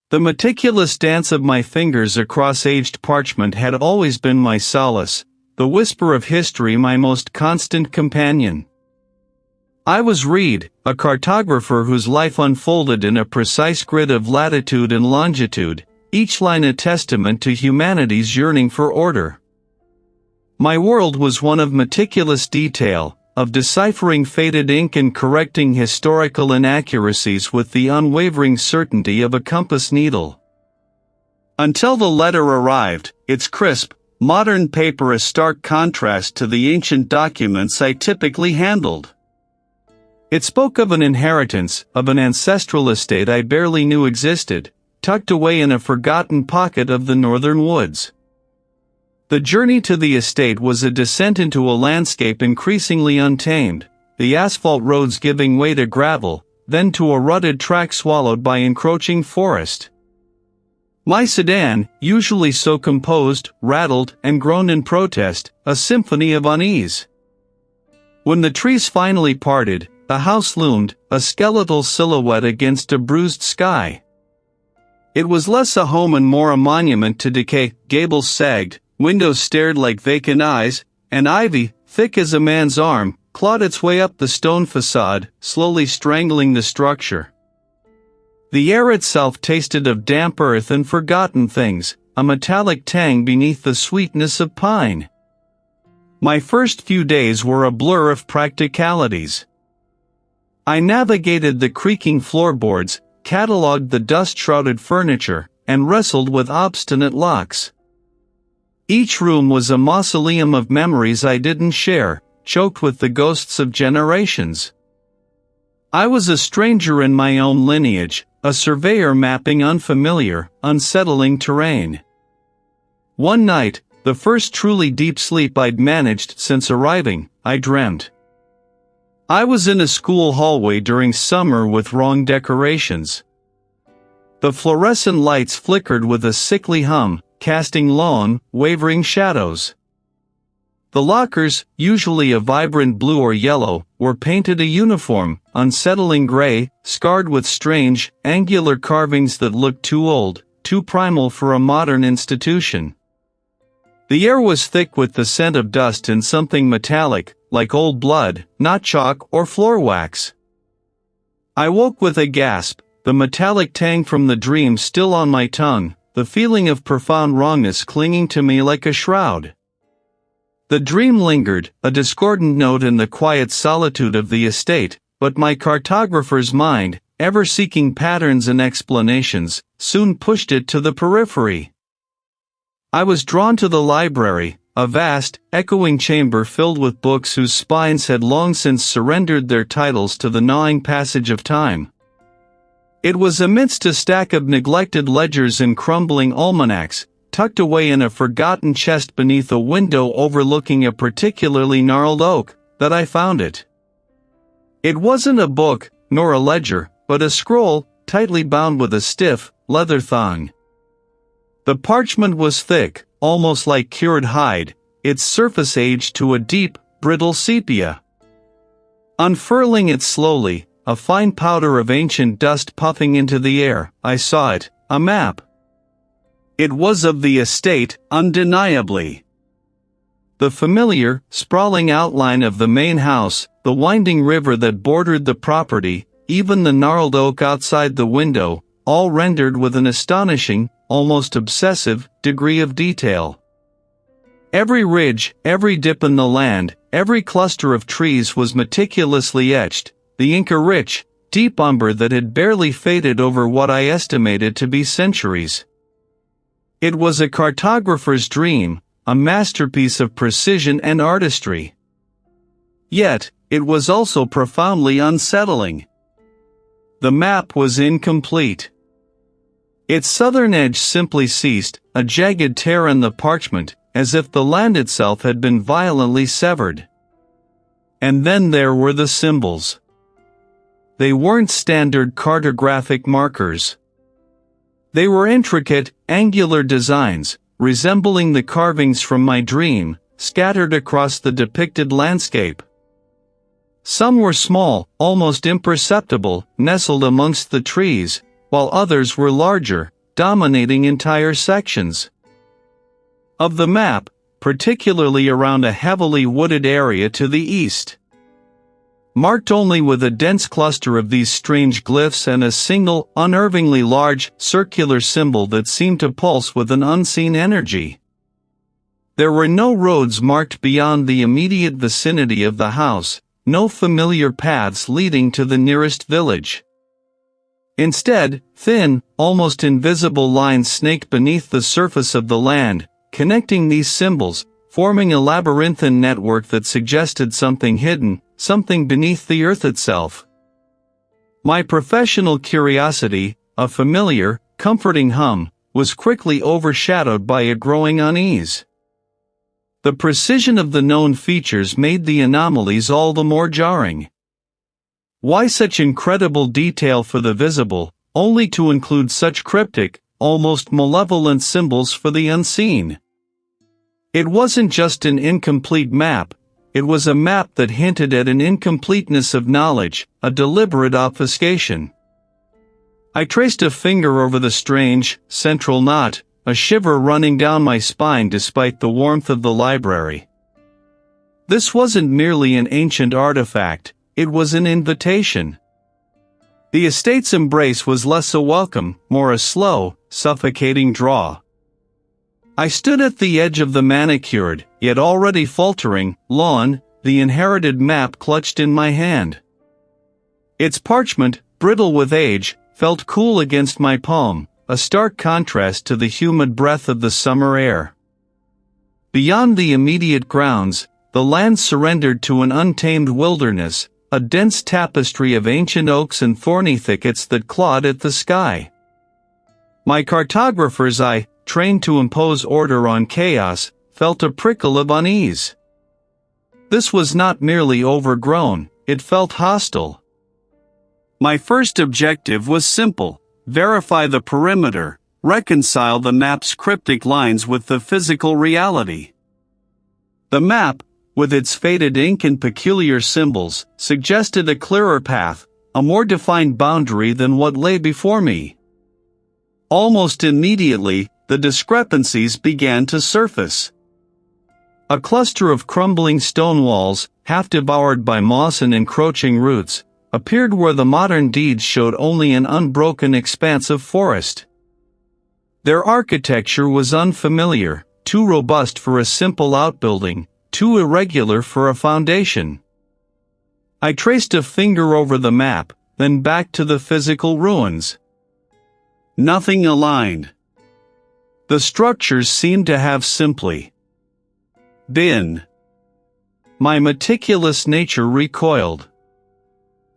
The meticulous dance of my fingers across aged parchment had always been my solace, the whisper of history my most constant companion. I was Reid, a cartographer whose life unfolded in a precise grid of latitude and longitude, each line a testament to humanity's yearning for order. My world was one of meticulous detail, of deciphering faded ink and correcting historical inaccuracies with the unwavering certainty of a compass needle. Until the letter arrived, its crisp, modern paper a stark contrast to the ancient documents I typically handled. It spoke of an inheritance, of an ancestral estate I barely knew existed, tucked away in a forgotten pocket of the northern woods. The journey to the estate was a descent into a landscape increasingly untamed, the asphalt roads giving way to gravel, then to a rutted track swallowed by encroaching forest. My sedan, usually so composed, rattled, and groaned in protest, a symphony of unease. When the trees finally parted, the house loomed, a skeletal silhouette against a bruised sky. It was less a home and more a monument to decay. Gables sagged, windows stared like vacant eyes, and ivy, thick as a man's arm, clawed its way up the stone facade, slowly strangling the structure. The air itself tasted of damp earth and forgotten things, a metallic tang beneath the sweetness of pine. My first few days were a blur of practicalities. I navigated the creaking floorboards, catalogued the dust-shrouded furniture, and wrestled with obstinate locks. Each room was a mausoleum of memories I didn't share, choked with the ghosts of generations. I was a stranger in my own lineage, a surveyor mapping unfamiliar, unsettling terrain. One night, the first truly deep sleep I'd managed since arriving, I dreamt. I was in a school hallway during summer with wrong decorations. The fluorescent lights flickered with a sickly hum, casting long, wavering shadows. The lockers, usually a vibrant blue or yellow, were painted a uniform, unsettling gray, scarred with strange, angular carvings that looked too old, too primal for a modern institution. The air was thick with the scent of dust and something metallic, like old blood, not chalk or floor wax. I woke with a gasp, the metallic tang from the dream still on my tongue, the feeling of profound wrongness clinging to me like a shroud. The dream lingered, a discordant note in the quiet solitude of the estate, but my cartographer's mind, ever seeking patterns and explanations, soon pushed it to the periphery. I was drawn to the library, a vast, echoing chamber filled with books whose spines had long since surrendered their titles to the gnawing passage of time. It was amidst a stack of neglected ledgers and crumbling almanacs, tucked away in a forgotten chest beneath a window overlooking a particularly gnarled oak, that I found it. It wasn't a book, nor a ledger, but a scroll, tightly bound with a stiff, leather thong. The parchment was thick, almost like cured hide, its surface aged to a deep, brittle sepia. Unfurling it slowly, a fine powder of ancient dust puffing into the air, I saw it, a map. It was of the estate, undeniably. The familiar, sprawling outline of the main house, the winding river that bordered the property, even the gnarled oak outside the window, all rendered with an astonishing, almost obsessive, degree of detail. Every ridge, every dip in the land, every cluster of trees was meticulously etched, the ink a rich, deep umber that had barely faded over what I estimated to be centuries. It was a cartographer's dream, a masterpiece of precision and artistry. Yet, it was also profoundly unsettling. The map was incomplete. Its southern edge simply ceased, a jagged tear in the parchment, as if the land itself had been violently severed. And then there were the symbols. They weren't standard cartographic markers. They were intricate, angular designs, resembling the carvings from my dream, scattered across the depicted landscape. Some were small, almost imperceptible, nestled amongst the trees, while others were larger, dominating entire sections of the map, particularly around a heavily wooded area to the east, marked only with a dense cluster of these strange glyphs and a single, unnervingly large, circular symbol that seemed to pulse with an unseen energy. There were no roads marked beyond the immediate vicinity of the house, no familiar paths leading to the nearest village. Instead, thin, almost invisible lines snaked beneath the surface of the land, connecting these symbols, forming a labyrinthine network that suggested something hidden, something beneath the earth itself. My professional curiosity, a familiar, comforting hum, was quickly overshadowed by a growing unease. The precision of the known features made the anomalies all the more jarring. Why such incredible detail for the visible, only to include such cryptic, almost malevolent symbols for the unseen? It wasn't just an incomplete map, it was a map that hinted at an incompleteness of knowledge, a deliberate obfuscation. I traced a finger over the strange, central knot, a shiver running down my spine despite the warmth of the library. This wasn't merely an ancient artifact, it was an invitation. The estate's embrace was less a welcome, more a slow, suffocating draw. I stood at the edge of the manicured, yet already faltering, lawn, the inherited map clutched in my hand. Its parchment, brittle with age, felt cool against my palm, a stark contrast to the humid breath of the summer air. Beyond the immediate grounds, the land surrendered to an untamed wilderness, a dense tapestry of ancient oaks and thorny thickets that clawed at the sky. My cartographer's eye, trained to impose order on chaos, felt a prickle of unease. This was not merely overgrown, it felt hostile. My first objective was simple: verify the perimeter, reconcile the map's cryptic lines with the physical reality. The map, with its faded ink and peculiar symbols, suggested a clearer path, a more defined boundary than what lay before me. Almost immediately, the discrepancies began to surface. A cluster of crumbling stone walls, half devoured by moss and encroaching roots, appeared where the modern deeds showed only an unbroken expanse of forest. Their architecture was unfamiliar, too robust for a simple outbuilding, too irregular for a foundation. I traced a finger over the map, then back to the physical ruins. Nothing aligned. The structures seemed to have simply been. My meticulous nature recoiled.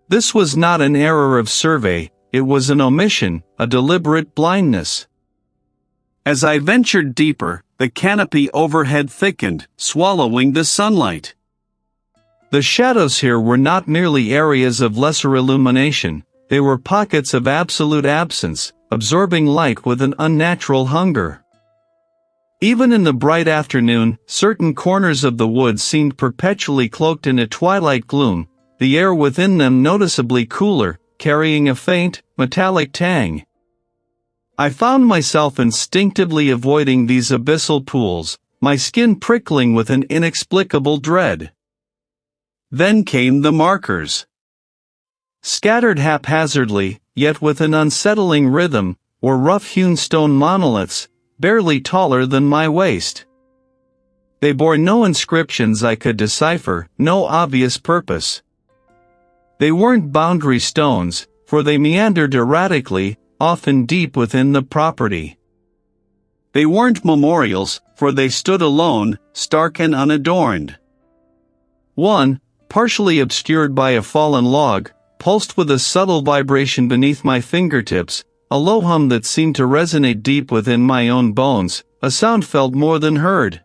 This was not an error of survey, it was an omission, a deliberate blindness. As I ventured deeper, the canopy overhead thickened, swallowing the sunlight. The shadows here were not merely areas of lesser illumination, they were pockets of absolute absence, absorbing light with an unnatural hunger. Even in the bright afternoon, certain corners of the woods seemed perpetually cloaked in a twilight gloom, the air within them noticeably cooler, carrying a faint, metallic tang. I found myself instinctively avoiding these abyssal pools, my skin prickling with an inexplicable dread. Then came the markers. Scattered haphazardly, yet with an unsettling rhythm, were rough-hewn stone monoliths, barely taller than my waist. They bore no inscriptions I could decipher, no obvious purpose. They weren't boundary stones, for they meandered erratically, often deep within the property. They weren't memorials, for they stood alone, stark and unadorned. One, partially obscured by a fallen log, pulsed with a subtle vibration beneath my fingertips, a low hum that seemed to resonate deep within my own bones, a sound felt more than heard.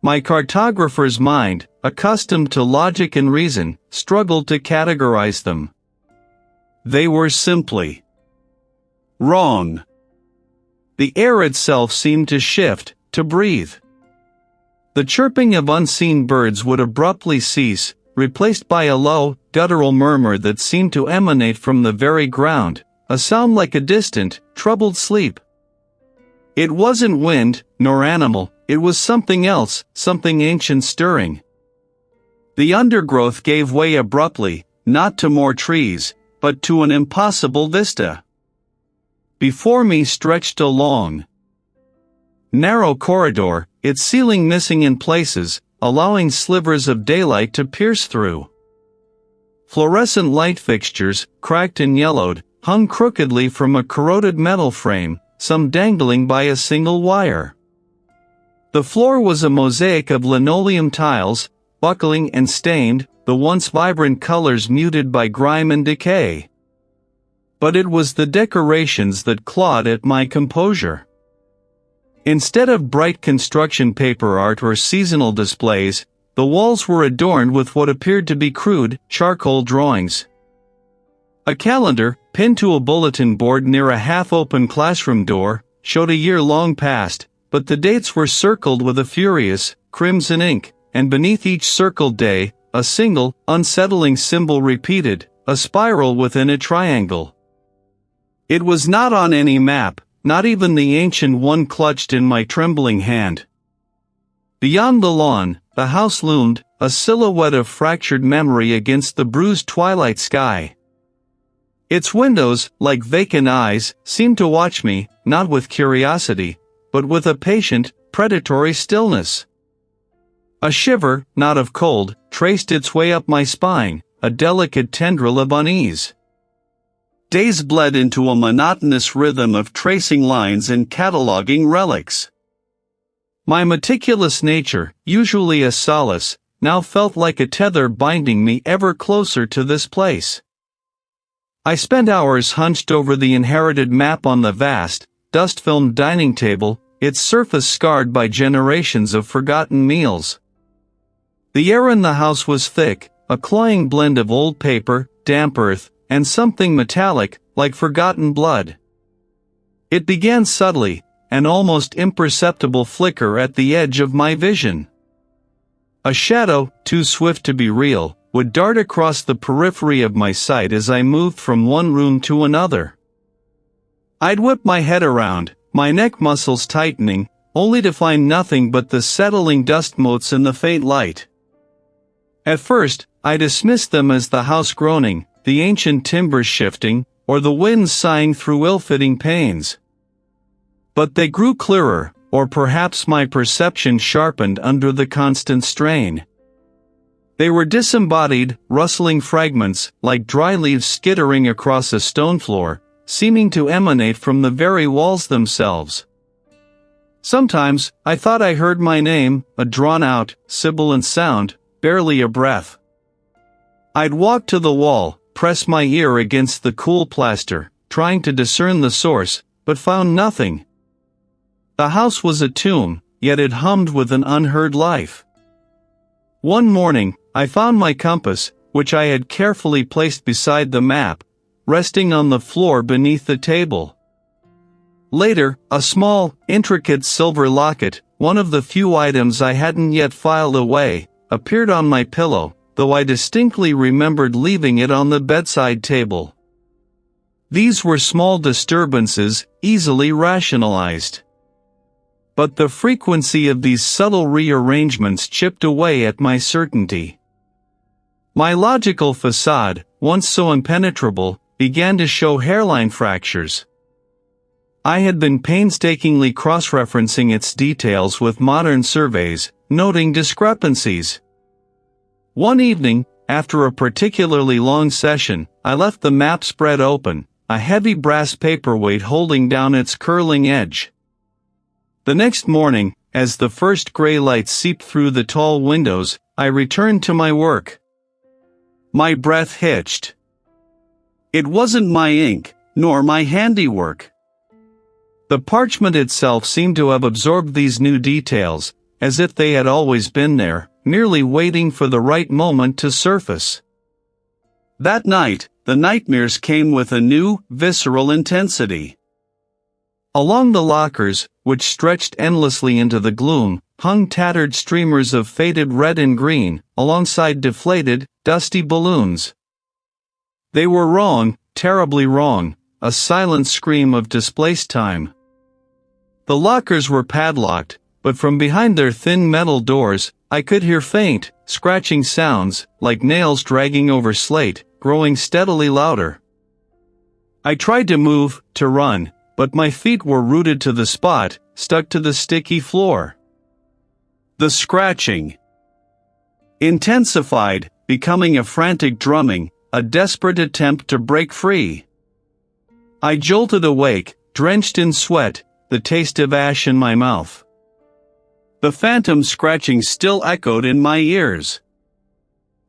My cartographer's mind, accustomed to logic and reason, struggled to categorize them. They were simply wrong. The air itself seemed to shift, to breathe. The chirping of unseen birds would abruptly cease, replaced by a low, guttural murmur that seemed to emanate from the very ground, a sound like a distant, troubled sleep. It wasn't wind, nor animal, it was something else, something ancient stirring. The undergrowth gave way abruptly, not to more trees, but to an impossible vista. Before me stretched a long, narrow corridor, its ceiling missing in places, allowing slivers of daylight to pierce through. Fluorescent light fixtures, cracked and yellowed, hung crookedly from a corroded metal frame, some dangling by a single wire. The floor was a mosaic of linoleum tiles, buckling and stained, the once vibrant colors muted by grime and decay. But it was the decorations that clawed at my composure. Instead of bright construction paper art or seasonal displays, the walls were adorned with what appeared to be crude, charcoal drawings. A calendar, pinned to a bulletin board near a half-open classroom door, showed a year long past, but the dates were circled with a furious, crimson ink, and beneath each circled day, a single, unsettling symbol repeated, a spiral within a triangle. It was not on any map, not even the ancient one clutched in my trembling hand. Beyond the lawn, the house loomed, a silhouette of fractured memory against the bruised twilight sky. Its windows, like vacant eyes, seemed to watch me, not with curiosity, but with a patient, predatory stillness. A shiver, not of cold, traced its way up my spine, a delicate tendril of unease. Days bled into a monotonous rhythm of tracing lines and cataloging relics. My meticulous nature, usually a solace, now felt like a tether binding me ever closer to this place. I spent hours hunched over the inherited map on the vast, dust-filmed dining table, its surface scarred by generations of forgotten meals. The air in the house was thick, a cloying blend of old paper, damp earth, and something metallic, like forgotten blood. It began subtly, an almost imperceptible flicker at the edge of my vision. A shadow, too swift to be real, would dart across the periphery of my sight as I moved from one room to another. I'd whip my head around, my neck muscles tightening, only to find nothing but the settling dust motes in the faint light. At first, I dismissed them as the house groaning, the ancient timbers shifting, or the wind sighing through ill-fitting panes. But they grew clearer, or perhaps my perception sharpened under the constant strain. They were disembodied, rustling fragments, like dry leaves skittering across a stone floor, seeming to emanate from the very walls themselves. Sometimes, I thought I heard my name, a drawn-out, sibilant sound, barely a breath. I'd walk to the wall, press my ear against the cool plaster, trying to discern the source, but found nothing. The house was a tomb, yet it hummed with an unheard life. One morning, I found my compass, which I had carefully placed beside the map, resting on the floor beneath the table. Later, a small, intricate silver locket, one of the few items I hadn't yet filed away, appeared on my pillow, though I distinctly remembered leaving it on the bedside table. These were small disturbances, easily rationalized. But the frequency of these subtle rearrangements chipped away at my certainty. My logical facade, once so impenetrable, began to show hairline fractures. I had been painstakingly cross-referencing its details with modern surveys, noting discrepancies. One evening, after a particularly long session, I left the map spread open, a heavy brass paperweight holding down its curling edge. The next morning, as the first gray light seeped through the tall windows, I returned to my work. My breath hitched. It wasn't my ink, nor my handiwork. The parchment itself seemed to have absorbed these new details, as if they had always been there, merely waiting for the right moment to surface. That night, the nightmares came with a new, visceral intensity. Along the lockers, which stretched endlessly into the gloom, hung tattered streamers of faded red and green, alongside deflated, dusty balloons. They were wrong, terribly wrong, a silent scream of displaced time. The lockers were padlocked, but from behind their thin metal doors, I could hear faint, scratching sounds, like nails dragging over slate, growing steadily louder. I tried to move, to run, but my feet were rooted to the spot, stuck to the sticky floor. The scratching intensified, becoming a frantic drumming, a desperate attempt to break free. I jolted awake, drenched in sweat, the taste of ash in my mouth. The phantom scratching still echoed in my ears.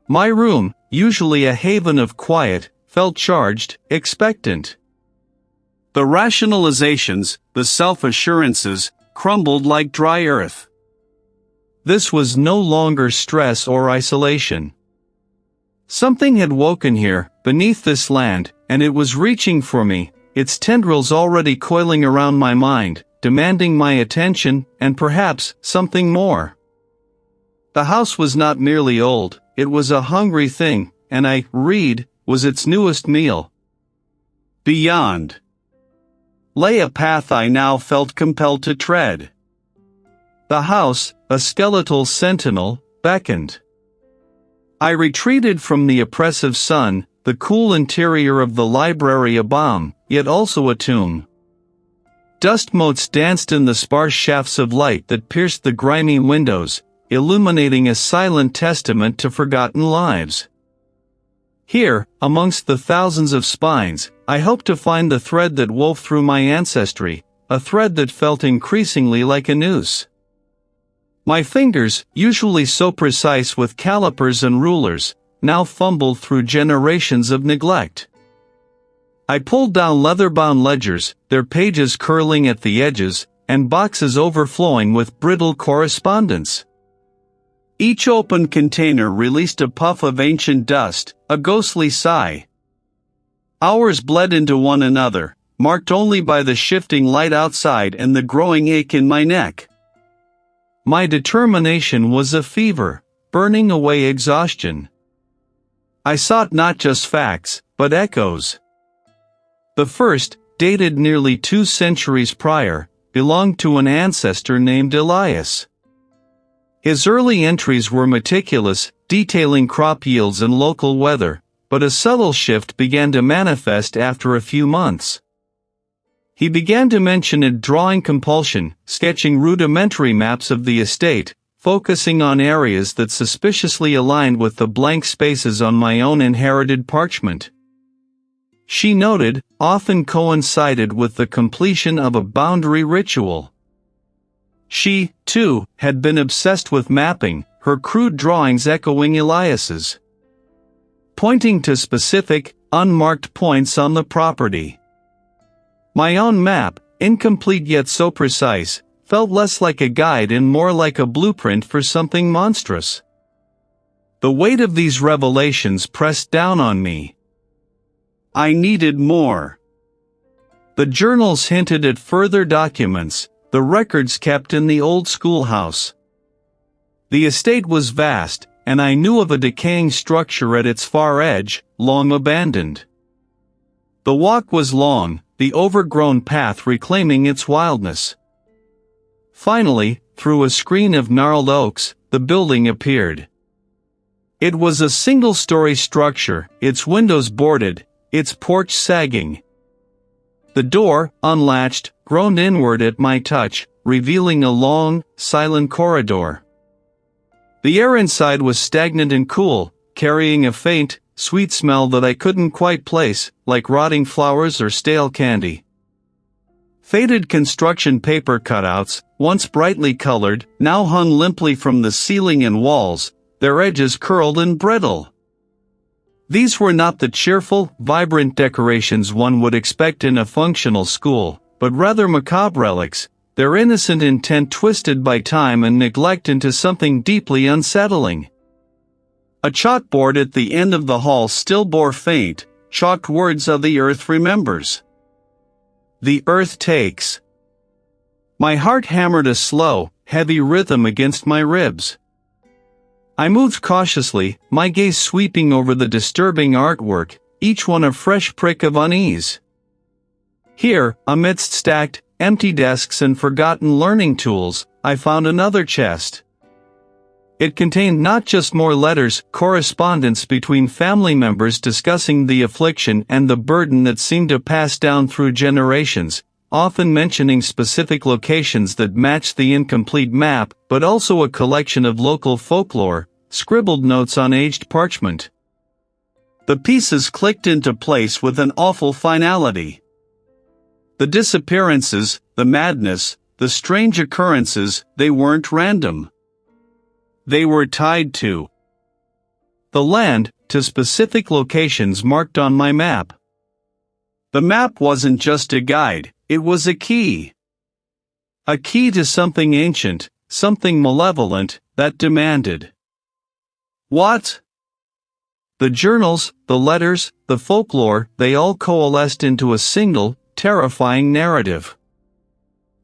My room, usually a haven of quiet, felt charged, expectant. The rationalizations, the self-assurances, crumbled like dry earth. This was no longer stress or isolation. Something had woken here, beneath this land, and it was reaching for me, its tendrils already coiling around my mind, demanding my attention, and perhaps, something more. The house was not merely old, it was a hungry thing, and Reid, was its newest meal. Beyond lay a path I now felt compelled to tread. The house, a skeletal sentinel, beckoned. I retreated from the oppressive sun, the cool interior of the library a balm, yet also a tomb. Dust motes danced in the sparse shafts of light that pierced the grimy windows, illuminating a silent testament to forgotten lives. Here, amongst the thousands of spines, I hoped to find the thread that wove through my ancestry, a thread that felt increasingly like a noose. My fingers, usually so precise with calipers and rulers, now fumbled through generations of neglect. I pulled down leather-bound ledgers, their pages curling at the edges, and boxes overflowing with brittle correspondence. Each open container released a puff of ancient dust, a ghostly sigh. Hours bled into one another, marked only by the shifting light outside and the growing ache in my neck. My determination was a fever, burning away exhaustion. I sought not just facts, but echoes. The first, dated nearly 2 centuries prior, belonged to an ancestor named Elias. His early entries were meticulous, detailing crop yields and local weather, but a subtle shift began to manifest after a few months. He began to mention a drawing compulsion, sketching rudimentary maps of the estate, focusing on areas that suspiciously aligned with the blank spaces on my own inherited parchment. She noted, often coincided with the completion of a boundary ritual. She, too, had been obsessed with mapping, her crude drawings echoing Elias's, pointing to specific, unmarked points on the property. My own map, incomplete yet so precise, felt less like a guide and more like a blueprint for something monstrous. The weight of these revelations pressed down on me. I needed more. The journals hinted at further documents, the records kept in the old schoolhouse. The estate was vast, and I knew of a decaying structure at its far edge, long abandoned. The walk was long, the overgrown path reclaiming its wildness. Finally, through a screen of gnarled oaks, the building appeared. It was a single-story structure, its windows boarded, its porch sagging. The door, unlatched, groaned inward at my touch, revealing a long, silent corridor. The air inside was stagnant and cool, carrying a faint, sweet smell that I couldn't quite place, like rotting flowers or stale candy. Faded construction paper cutouts, once brightly colored, now hung limply from the ceiling and walls, their edges curled and brittle. These were not the cheerful, vibrant decorations one would expect in a functional school, but rather macabre relics, their innocent intent twisted by time and neglect into something deeply unsettling. A chalkboard at the end of the hall still bore faint, chalked words of "The earth remembers. The earth takes." My heart hammered a slow, heavy rhythm against my ribs. I moved cautiously, my gaze sweeping over the disturbing artwork, each one a fresh prick of unease. Here, amidst stacked, empty desks and forgotten learning tools, I found another chest. It contained not just more letters, correspondence between family members discussing the affliction and the burden that seemed to pass down through generations, often mentioning specific locations that matched the incomplete map, but also a collection of local folklore, scribbled notes on aged parchment. The pieces clicked into place with an awful finality. The disappearances, the madness, the strange occurrences, they weren't random. They were tied to the land, to specific locations marked on my map. The map wasn't just a guide, it was a key. A key to something ancient, something malevolent, that demanded. What? The journals, the letters, the folklore, they all coalesced into a single, terrifying narrative.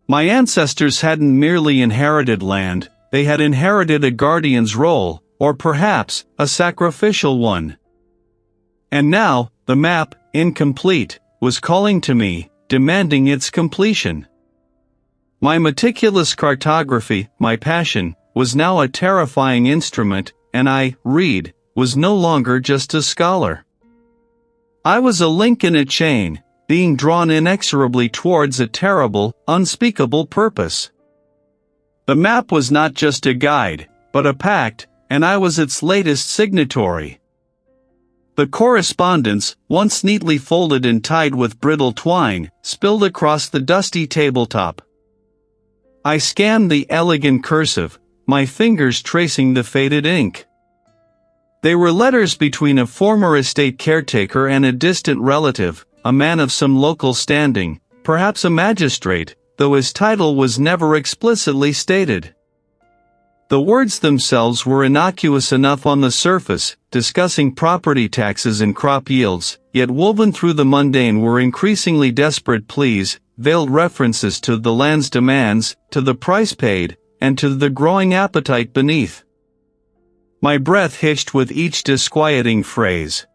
My ancestors hadn't merely inherited land, they had inherited a guardian's role, or perhaps, a sacrificial one. And now, the map, incomplete, was calling to me, demanding its completion. My meticulous cartography, my passion, was now a terrifying instrument, and I, Reid, was no longer just a scholar. I was a link in a chain, being drawn inexorably towards a terrible, unspeakable purpose. The map was not just a guide, but a pact, and I was its latest signatory. The correspondence, once neatly folded and tied with brittle twine, spilled across the dusty tabletop. I scanned the elegant cursive, my fingers tracing the faded ink. They were letters between a former estate caretaker and a distant relative, a man of some local standing, perhaps a magistrate, though his title was never explicitly stated. The words themselves were innocuous enough on the surface, discussing property taxes and crop yields, yet woven through the mundane were increasingly desperate pleas, veiled references to the land's demands, to the price paid, and to the growing appetite beneath. My breath hitched with each disquieting phrase.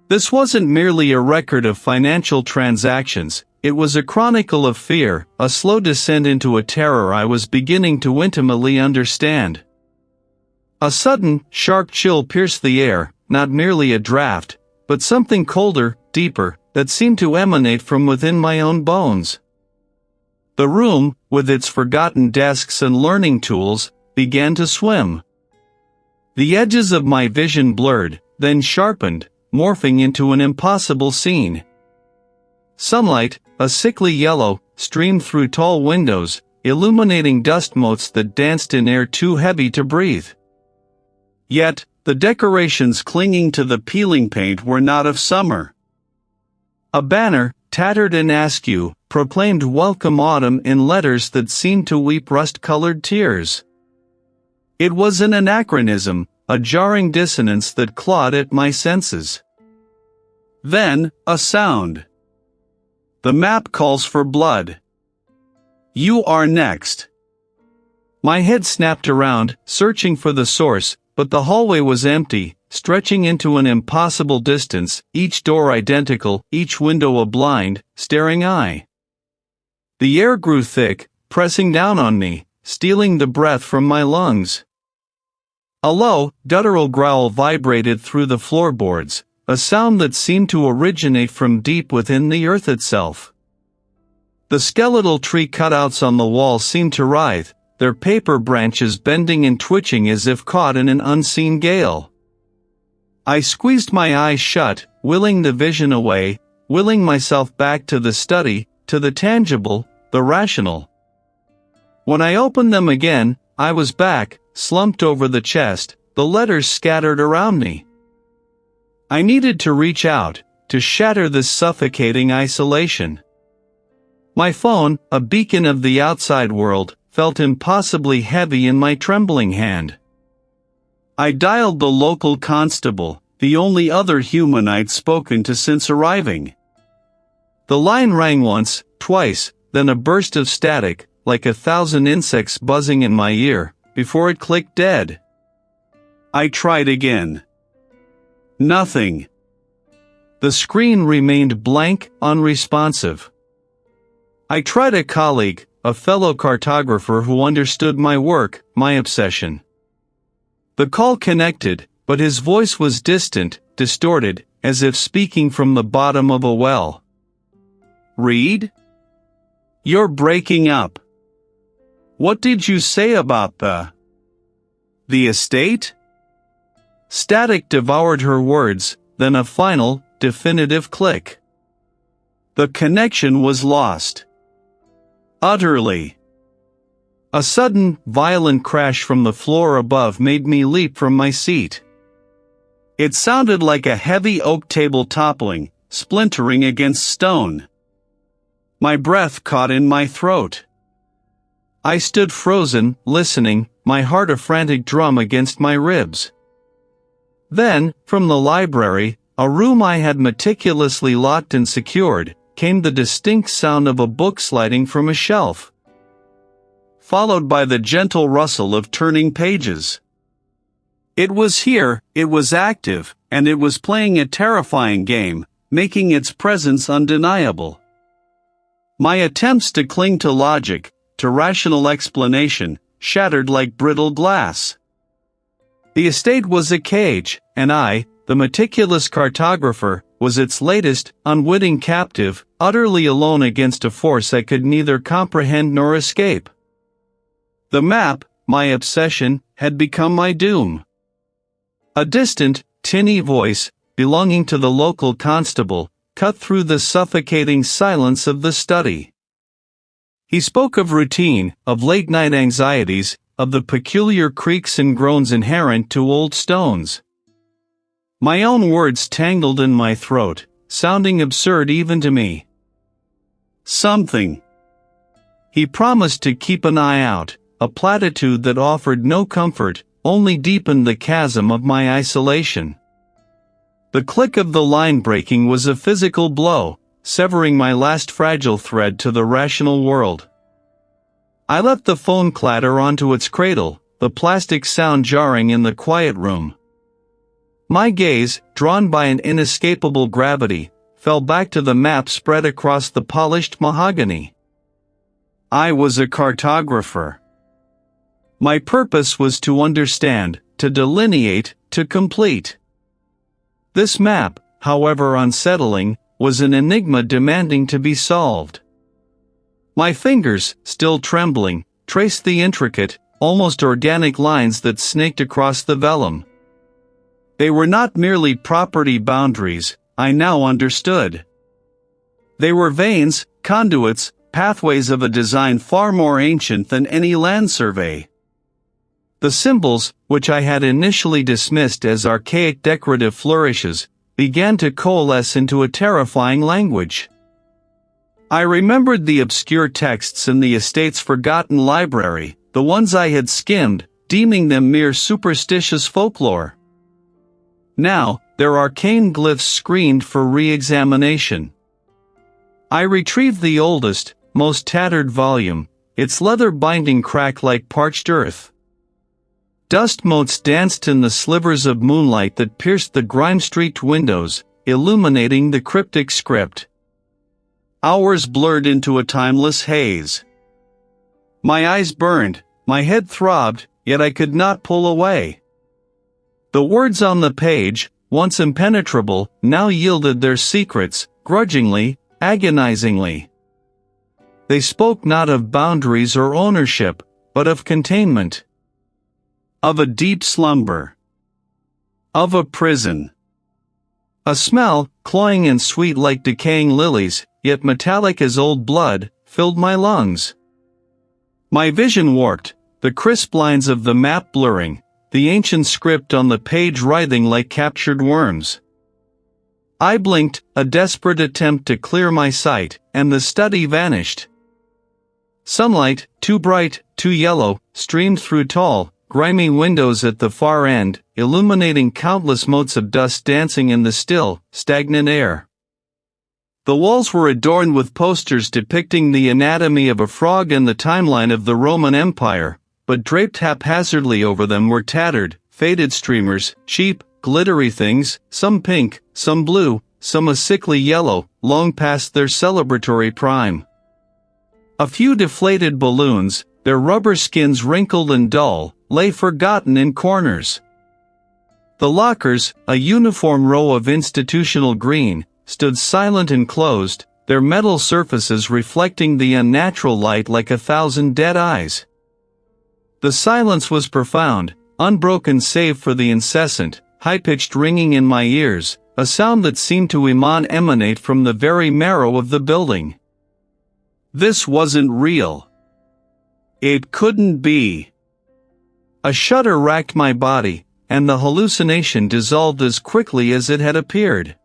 This wasn't merely a record of financial transactions, it was a chronicle of fear, a slow descent into a terror I was beginning to intimately understand. A sudden, sharp chill pierced the air, not merely a draft, but something colder, deeper, that seemed to emanate from within my own bones. The room, with its forgotten desks and learning tools, began to swim. The edges of my vision blurred, then sharpened, morphing into an impossible scene. Sunlight, a sickly yellow, streamed through tall windows, illuminating dust motes that danced in air too heavy to breathe. Yet, the decorations clinging to the peeling paint were not of summer. A banner, tattered and askew, proclaimed welcome autumn in letters that seemed to weep rust-colored tears. It was an anachronism, a jarring dissonance that clawed at my senses. Then, a sound. The map calls for blood. You are next. My head snapped around, searching for the source, but the hallway was empty, stretching into an impossible distance, each door identical, each window a blind, staring eye. The air grew thick, pressing down on me, stealing the breath from my lungs. A low, guttural growl vibrated through the floorboards, a sound that seemed to originate from deep within the earth itself. The skeletal tree cutouts on the wall seemed to writhe, their paper branches bending and twitching as if caught in an unseen gale. I squeezed my eyes shut, willing the vision away, willing myself back to the study, to the tangible, the rational. When I opened them again, I was back, slumped over the chest, the letters scattered around me. I needed to reach out, to shatter this suffocating isolation. My phone, a beacon of the outside world, felt impossibly heavy in my trembling hand. I dialed the local constable, the only other human I'd spoken to since arriving. The line rang once, twice, then a burst of static, like 1,000 insects buzzing in my ear, before it clicked dead. I tried again. Nothing. The screen remained blank, unresponsive. I tried a colleague, a fellow cartographer who understood my work, my obsession. The call connected, but his voice was distant, distorted, as if speaking from the bottom of a well. "Reid? You're breaking up. What did you say about the estate?" Static devoured her words, then a final, definitive click. The connection was lost. Utterly. A sudden, violent crash from the floor above made me leap from my seat. It sounded like a heavy oak table toppling, splintering against stone. My breath caught in my throat. I stood frozen, listening, my heart a frantic drum against my ribs. Then, from the library, a room I had meticulously locked and secured, came the distinct sound of a book sliding from a shelf, followed by the gentle rustle of turning pages. It was here, it was active, and it was playing a terrifying game, making its presence undeniable. My attempts to cling to logic, to rational explanation, shattered like brittle glass. The estate was a cage, and I, the meticulous cartographer, was its latest, unwitting captive, utterly alone against a force I could neither comprehend nor escape. The map, my obsession, had become my doom. A distant, tinny voice, belonging to the local constable, cut through the suffocating silence of the study. He spoke of routine, of late-night anxieties, of the peculiar creaks and groans inherent to old stones. My own words tangled in my throat, sounding absurd even to me. Something. He promised to keep an eye out, a platitude that offered no comfort, only deepened the chasm of my isolation. The click of the line breaking was a physical blow, severing my last fragile thread to the rational world. I let the phone clatter onto its cradle, the plastic sound jarring in the quiet room. My gaze, drawn by an inescapable gravity, fell back to the map spread across the polished mahogany. I was a cartographer. My purpose was to understand, to delineate, to complete. This map, however unsettling, was an enigma demanding to be solved. My fingers, still trembling, traced the intricate, almost organic lines that snaked across the vellum. They were not merely property boundaries, I now understood. They were veins, conduits, pathways of a design far more ancient than any land survey. The symbols, which I had initially dismissed as archaic decorative flourishes, began to coalesce into a terrifying language. I remembered the obscure texts in the estate's forgotten library, the ones I had skimmed, deeming them mere superstitious folklore. Now, their arcane glyphs screened for re-examination. I retrieved the oldest, most tattered volume, its leather binding cracked like parched earth. Dust motes danced in the slivers of moonlight that pierced the grime-streaked windows, illuminating the cryptic script. Hours blurred into a timeless haze. My eyes burned, my head throbbed, yet I could not pull away. The words on the page, once impenetrable, now yielded their secrets, grudgingly, agonizingly. They spoke not of boundaries or ownership, but of containment. Of a deep slumber. Of a prison. A smell, cloying and sweet like decaying lilies, yet metallic as old blood, filled my lungs. My vision warped, the crisp lines of the map blurring, the ancient script on the page writhing like captured worms. I blinked, a desperate attempt to clear my sight, and the study vanished. Sunlight, too bright, too yellow, streamed through tall, grimy windows at the far end, illuminating countless motes of dust dancing in the still, stagnant air. The walls were adorned with posters depicting the anatomy of a frog and the timeline of the Roman Empire, but draped haphazardly over them were tattered, faded streamers, cheap, glittery things, some pink, some blue, some a sickly yellow, long past their celebratory prime. A few deflated balloons, their rubber skins wrinkled and dull, lay forgotten in corners. The lockers, a uniform row of institutional green, stood silent and closed, their metal surfaces reflecting the unnatural light like 1,000 dead eyes. The silence was profound, unbroken save for the incessant, high-pitched ringing in my ears, a sound that seemed to emanate from the very marrow of the building. This wasn't real. It couldn't be. A shudder racked my body, and the hallucination dissolved as quickly as it had appeared.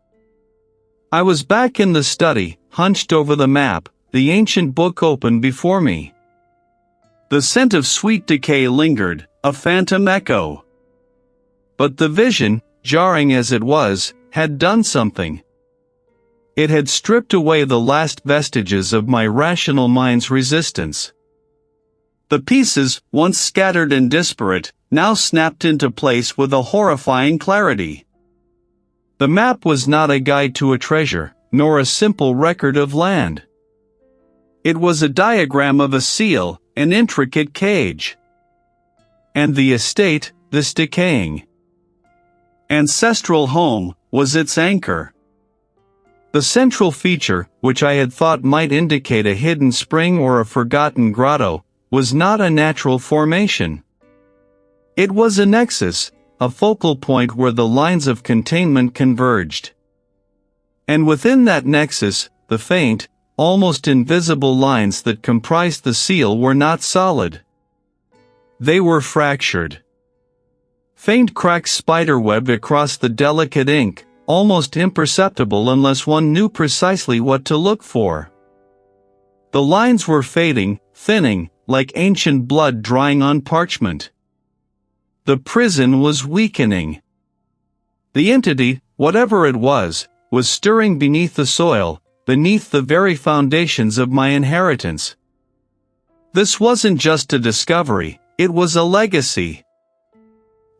I was back in the study, hunched over the map, the ancient book open before me. The scent of sweet decay lingered, a phantom echo. But the vision, jarring as it was, had done something. It had stripped away the last vestiges of my rational mind's resistance. The pieces, once scattered and disparate, now snapped into place with a horrifying clarity. The map was not a guide to a treasure, nor a simple record of land. It was a diagram of a seal, an intricate cage. And the estate, this decaying ancestral home, was its anchor. The central feature, which I had thought might indicate a hidden spring or a forgotten grotto, was not a natural formation. It was a nexus, a focal point where the lines of containment converged. And within that nexus, the faint, almost invisible lines that comprised the seal were not solid. They were fractured. Faint cracks spiderwebbed across the delicate ink, almost imperceptible unless one knew precisely what to look for. The lines were fading, thinning, like ancient blood drying on parchment. The prison was weakening. The entity, whatever it was stirring beneath the soil, beneath the very foundations of my inheritance. This wasn't just a discovery, it was a legacy.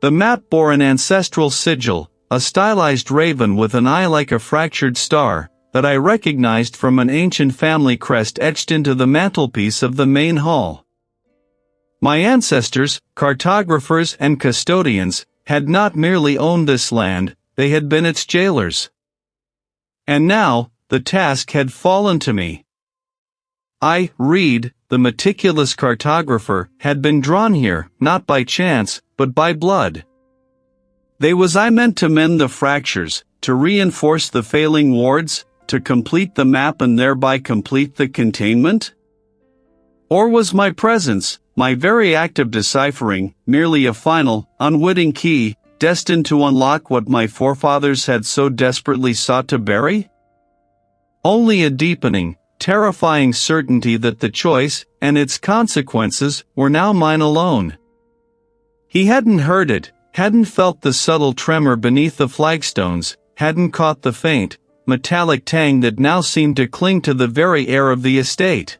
The map bore an ancestral sigil, a stylized raven with an eye like a fractured star, that I recognized from an ancient family crest etched into the mantelpiece of the main hall. My ancestors, cartographers and custodians, had not merely owned this land, they had been its jailers. And now, the task had fallen to me. I, Reid, the meticulous cartographer, had been drawn here, not by chance, but by blood. Was I meant to mend the fractures, to reinforce the failing wards, to complete the map and thereby complete the containment? Or was my presence, my very act of deciphering, merely a final, unwitting key, destined to unlock what my forefathers had so desperately sought to bury? Only a deepening, terrifying certainty that the choice, and its consequences, were now mine alone. He hadn't heard it, hadn't felt the subtle tremor beneath the flagstones, hadn't caught the faint, metallic tang that now seemed to cling to the very air of the estate.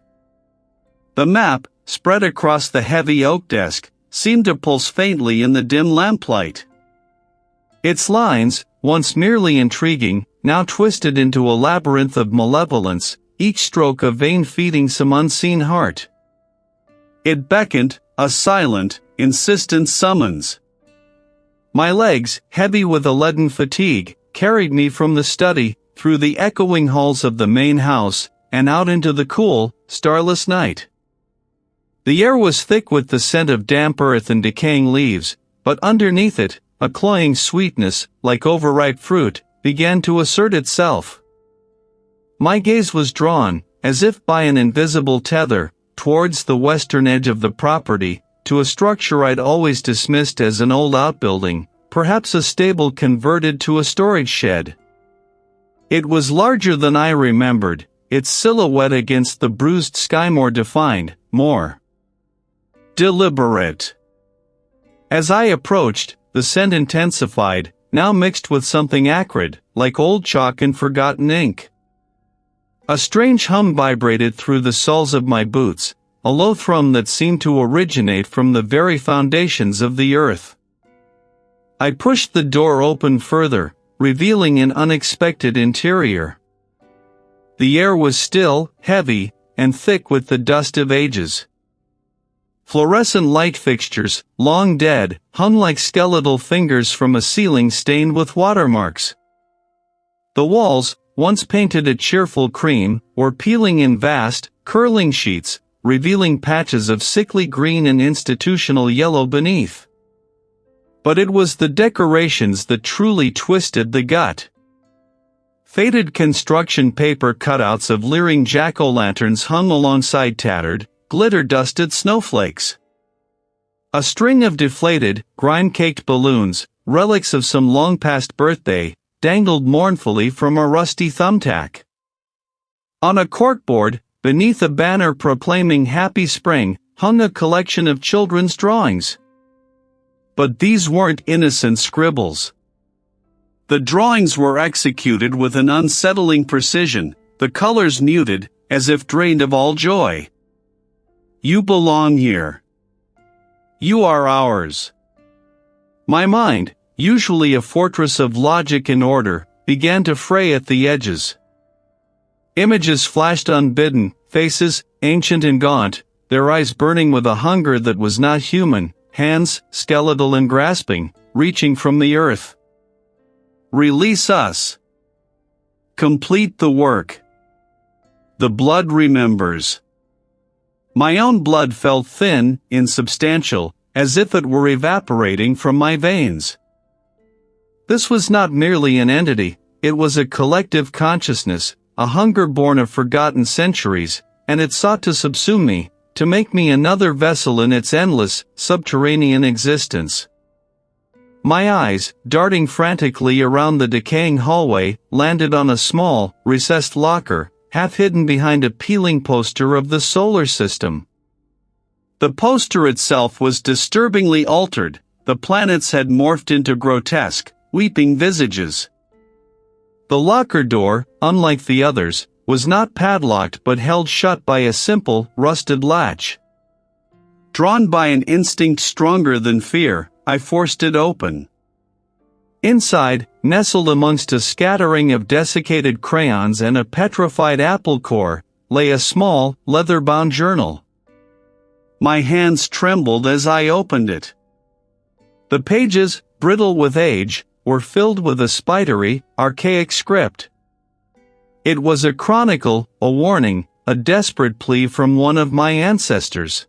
The map, spread across the heavy oak desk, seemed to pulse faintly in the dim lamplight. Its lines, once merely intriguing, now twisted into a labyrinth of malevolence, each stroke a vein feeding some unseen heart. It beckoned, a silent, insistent summons. My legs, heavy with a leaden fatigue, carried me from the study, through the echoing halls of the main house, and out into the cool, starless night. The air was thick with the scent of damp earth and decaying leaves, but underneath it, a cloying sweetness, like overripe fruit, began to assert itself. My gaze was drawn, as if by an invisible tether, towards the western edge of the property, to a structure I'd always dismissed as an old outbuilding, perhaps a stable converted to a storage shed. It was larger than I remembered, its silhouette against the bruised sky more defined, more deliberate. As I approached, the scent intensified, now mixed with something acrid, like old chalk and forgotten ink. A strange hum vibrated through the soles of my boots, a low thrum that seemed to originate from the very foundations of the earth. I pushed the door open further, revealing an unexpected interior. The air was still, heavy, and thick with the dust of ages. Fluorescent light fixtures, long dead, hung like skeletal fingers from a ceiling stained with watermarks. The walls, once painted a cheerful cream, were peeling in vast, curling sheets, revealing patches of sickly green and institutional yellow beneath. But it was the decorations that truly twisted the gut. Faded construction paper cutouts of leering jack-o'-lanterns hung alongside tattered, glitter-dusted snowflakes. A string of deflated, grime-caked balloons, relics of some long-past birthday, dangled mournfully from a rusty thumbtack. On a corkboard, beneath a banner proclaiming Happy Spring, hung a collection of children's drawings. But these weren't innocent scribbles. The drawings were executed with an unsettling precision, the colors muted, as if drained of all joy. You belong here. You are ours. My mind, usually a fortress of logic and order, began to fray at the edges. Images flashed unbidden, faces, ancient and gaunt, their eyes burning with a hunger that was not human, hands, skeletal and grasping, reaching from the earth. Release us. Complete the work. The blood remembers. My own blood felt thin, insubstantial, as if it were evaporating from my veins. This was not merely an entity, it was a collective consciousness, a hunger born of forgotten centuries, and it sought to subsume me, to make me another vessel in its endless, subterranean existence. My eyes, darting frantically around the decaying hallway, landed on a small, recessed locker, half hidden behind a peeling poster of the solar system. The poster itself was disturbingly altered, the planets had morphed into grotesque, weeping visages. The locker door, unlike the others, was not padlocked but held shut by a simple, rusted latch. Drawn by an instinct stronger than fear, I forced it open. Inside, nestled amongst a scattering of desiccated crayons and a petrified apple core, lay a small, leather-bound journal. My hands trembled as I opened it. The pages, brittle with age, were filled with a spidery, archaic script. It was a chronicle, a warning, a desperate plea from one of my ancestors.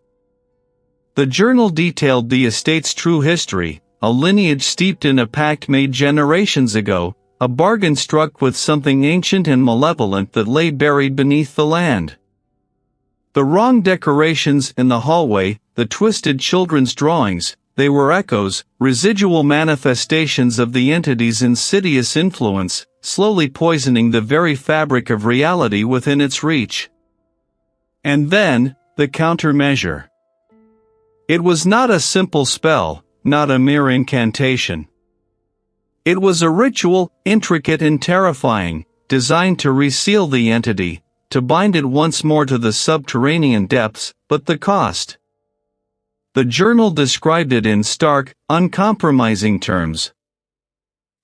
The journal detailed the estate's true history, a lineage steeped in a pact made generations ago, a bargain struck with something ancient and malevolent that lay buried beneath the land. The wrong decorations in the hallway, the twisted children's drawings, they were echoes, residual manifestations of the entity's insidious influence, slowly poisoning the very fabric of reality within its reach. And then, the countermeasure. It was not a simple spell, not a mere incantation. It was a ritual, intricate and terrifying, designed to reseal the entity, to bind it once more to the subterranean depths, but the cost. The journal described it in stark, uncompromising terms.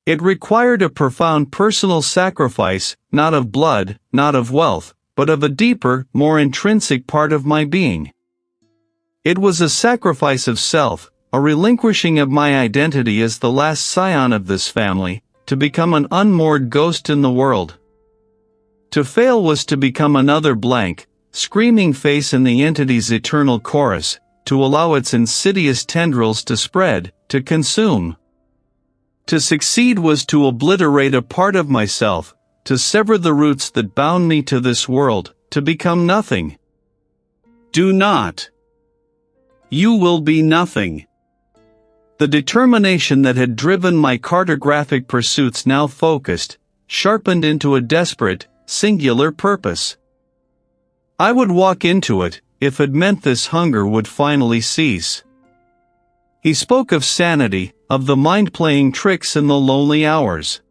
It required a profound personal sacrifice, not of blood, not of wealth, but of a deeper, more intrinsic part of my being. It was a sacrifice of self, a relinquishing of my identity as the last scion of this family, to become an unmoored ghost in the world. To fail was to become another blank, screaming face in the entity's eternal chorus, to allow its insidious tendrils to spread, to consume. To succeed was to obliterate a part of myself, to sever the roots that bound me to this world, to become nothing. Do not. You will be nothing. The determination that had driven my cartographic pursuits now focused, sharpened into a desperate, singular purpose. I would walk into it, if it meant this hunger would finally cease. He spoke of sanity, of the mind playing tricks in the lonely hours.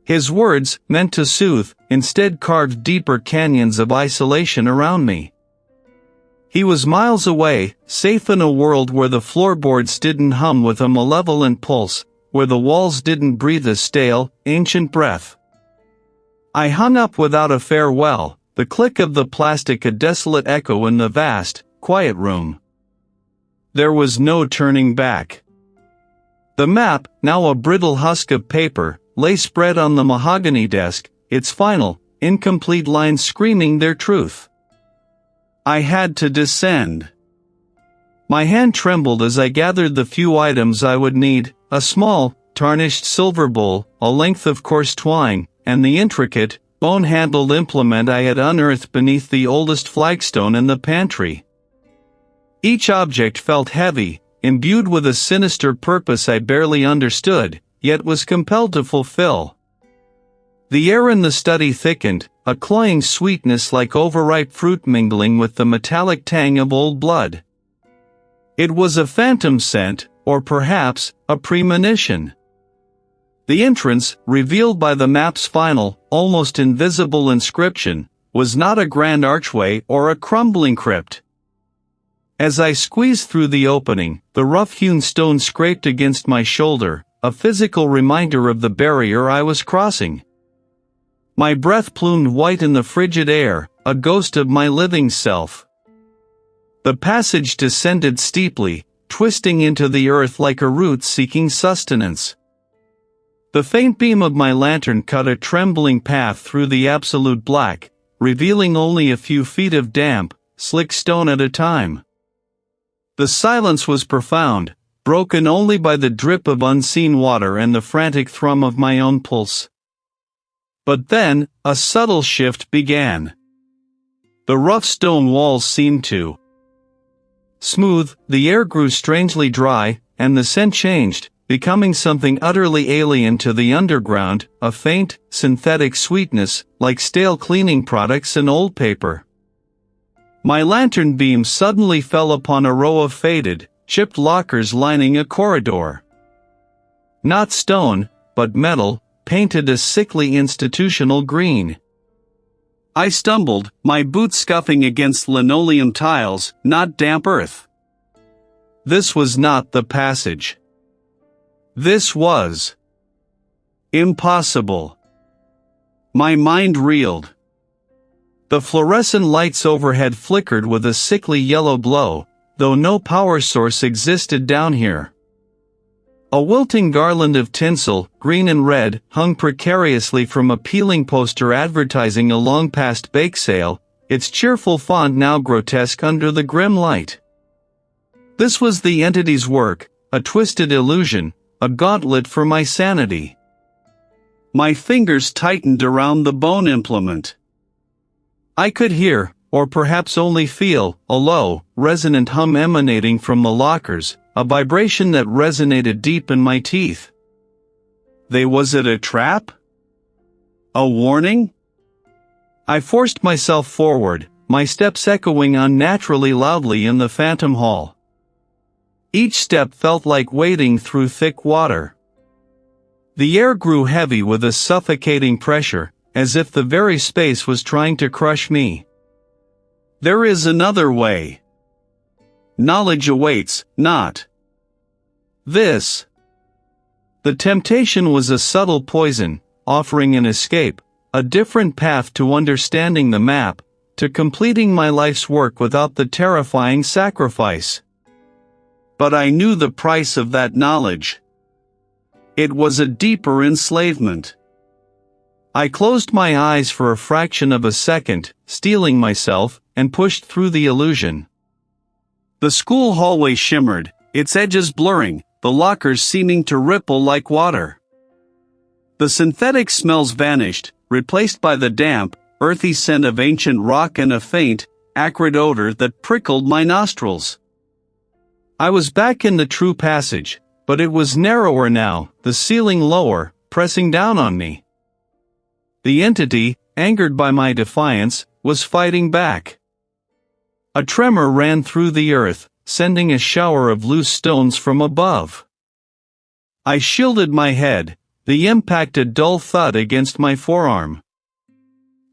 His words, meant to soothe, instead carved deeper canyons of isolation around me. He was miles away, safe in a world where the floorboards didn't hum with a malevolent pulse, where the walls didn't breathe a stale, ancient breath. I hung up without a farewell, the click of the plastic a desolate echo in the vast, quiet room. There was no turning back. The map, now a brittle husk of paper, lay spread on the mahogany desk, its final, incomplete lines screaming their truth. I had to descend. My hand trembled as I gathered the few items I would need, a small, tarnished silver bowl, a length of coarse twine, and the intricate, bone-handled implement I had unearthed beneath the oldest flagstone in the pantry. Each object felt heavy, imbued with a sinister purpose I barely understood, yet was compelled to fulfill. The air in the study thickened, a cloying sweetness like overripe fruit mingling with the metallic tang of old blood. It was a phantom scent, or perhaps, a premonition. The entrance, revealed by the map's final, almost invisible inscription, was not a grand archway or a crumbling crypt. As I squeezed through the opening, the rough-hewn stone scraped against my shoulder, a physical reminder of the barrier I was crossing. My breath plumed white in the frigid air, a ghost of my living self. The passage descended steeply, twisting into the earth like a root seeking sustenance. The faint beam of my lantern cut a trembling path through the absolute black, revealing only a few feet of damp, slick stone at a time. The silence was profound, broken only by the drip of unseen water and the frantic thrum of my own pulse. But then, a subtle shift began. The rough stone walls seemed to smooth, the air grew strangely dry, and the scent changed, becoming something utterly alien to the underground, a faint, synthetic sweetness, like stale cleaning products and old paper. My lantern beam suddenly fell upon a row of faded, chipped lockers lining a corridor. Not stone, but metal, painted a sickly institutional green. I stumbled, my boots scuffing against linoleum tiles, not damp earth. This was not the passage. This was impossible. My mind reeled. The fluorescent lights overhead flickered with a sickly yellow glow, though no power source existed down here. A wilting garland of tinsel, green and red, hung precariously from a peeling poster advertising a long-past bake sale, its cheerful font now grotesque under the grim light. This was the entity's work, a twisted illusion, a gauntlet for my sanity. My fingers tightened around the bone implement. I could hear, or perhaps only feel, a low, resonant hum emanating from the lockers, a vibration that resonated deep in my teeth. Was it a trap? A warning? I forced myself forward, my steps echoing unnaturally loudly in the phantom hall. Each step felt like wading through thick water. The air grew heavy with a suffocating pressure, as if the very space was trying to crush me. There is another way. Knowledge awaits, not this. The temptation was a subtle poison, offering an escape, a different path to understanding the map, to completing my life's work without the terrifying sacrifice. But I knew the price of that knowledge. It was a deeper enslavement. I closed my eyes for a fraction of a second, steeling myself, and pushed through the illusion. The school hallway shimmered, its edges blurring, the lockers seeming to ripple like water. The synthetic smells vanished, replaced by the damp, earthy scent of ancient rock and a faint, acrid odor that prickled my nostrils. I was back in the true passage, but it was narrower now, the ceiling lower, pressing down on me. The entity, angered by my defiance, was fighting back. A tremor ran through the earth, sending a shower of loose stones from above. I shielded my head, the impact a dull thud against my forearm.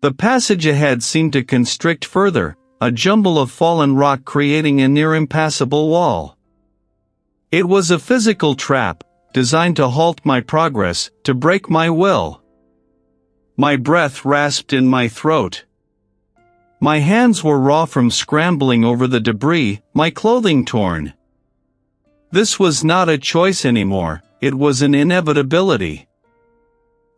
The passage ahead seemed to constrict further, a jumble of fallen rock creating a near impassable wall. It was a physical trap, designed to halt my progress, to break my will. My breath rasped in my throat. My hands were raw from scrambling over the debris, my clothing torn. This was not a choice anymore, it was an inevitability.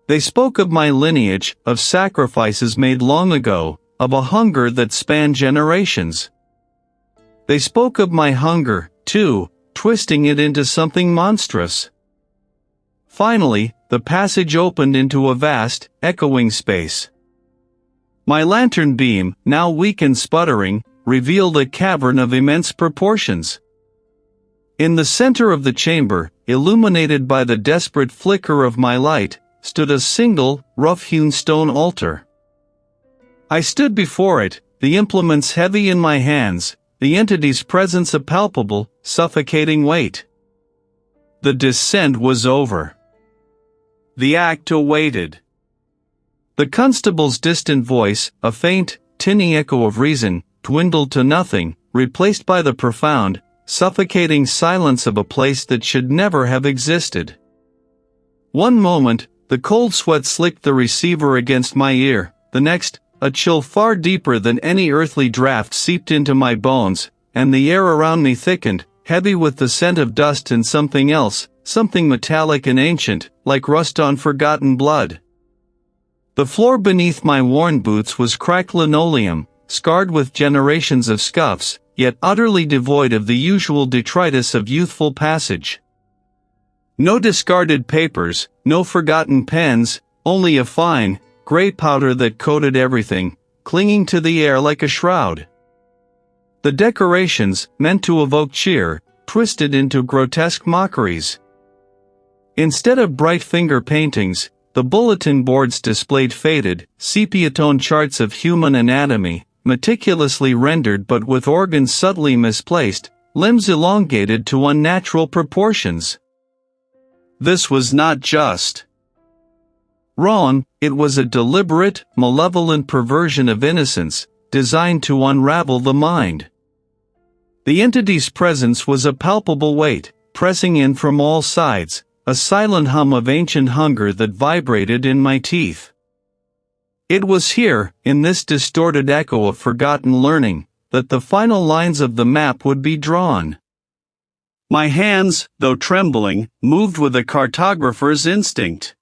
They spoke of my lineage, of sacrifices made long ago, of a hunger that spanned generations. They spoke of my hunger, too, twisting it into something monstrous. Finally, the passage opened into a vast, echoing space. My lantern beam, now weak and sputtering, revealed a cavern of immense proportions. In the center of the chamber, illuminated by the desperate flicker of my light, stood a single, rough-hewn stone altar. I stood before it, the implements heavy in my hands, the entity's presence a palpable, suffocating weight. The descent was over. The act awaited. The constable's distant voice, a faint, tinny echo of reason, dwindled to nothing, replaced by the profound, suffocating silence of a place that should never have existed. One moment, the cold sweat slicked the receiver against my ear, the next, a chill far deeper than any earthly draft seeped into my bones, and the air around me thickened, heavy with the scent of dust and something else, something metallic and ancient, like rust on forgotten blood. The floor beneath my worn boots was cracked linoleum, scarred with generations of scuffs, yet utterly devoid of the usual detritus of youthful passage. No discarded papers, no forgotten pens, only a fine, gray powder that coated everything, clinging to the air like a shroud. The decorations, meant to evoke cheer, twisted into grotesque mockeries. Instead of bright finger paintings, the bulletin boards displayed faded, sepia-tone charts of human anatomy, meticulously rendered but with organs subtly misplaced, limbs elongated to unnatural proportions. This was not just wrong, it was a deliberate, malevolent perversion of innocence, designed to unravel the mind. The entity's presence was a palpable weight, pressing in from all sides, a silent hum of ancient hunger that vibrated in my teeth. It was here, in this distorted echo of forgotten learning, that the final lines of the map would be drawn. My hands, though trembling, moved with a cartographer's instinct.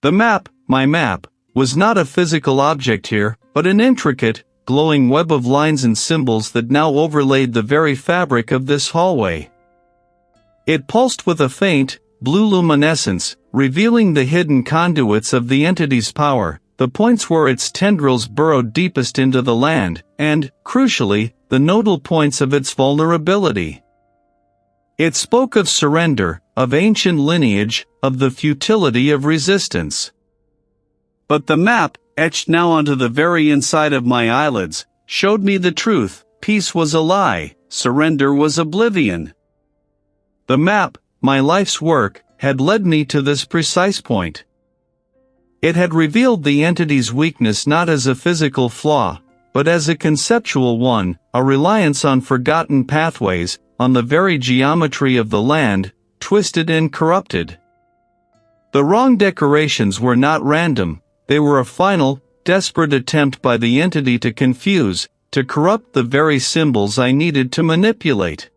The map, my map, was not a physical object here, but an intricate, glowing web of lines and symbols that now overlaid the very fabric of this hallway. It pulsed with a faint, blue luminescence, revealing the hidden conduits of the entity's power, the points where its tendrils burrowed deepest into the land, and, crucially, the nodal points of its vulnerability. It spoke of surrender, of ancient lineage, of the futility of resistance. But the map, etched now onto the very inside of my eyelids, showed me the truth: peace was a lie, surrender was oblivion. The map, my life's work, had led me to this precise point. It had revealed the entity's weakness not as a physical flaw, but as a conceptual one, a reliance on forgotten pathways, on the very geometry of the land, twisted and corrupted. The wrong decorations were not random, they were a final, desperate attempt by the entity to confuse, to corrupt the very symbols I needed to manipulate.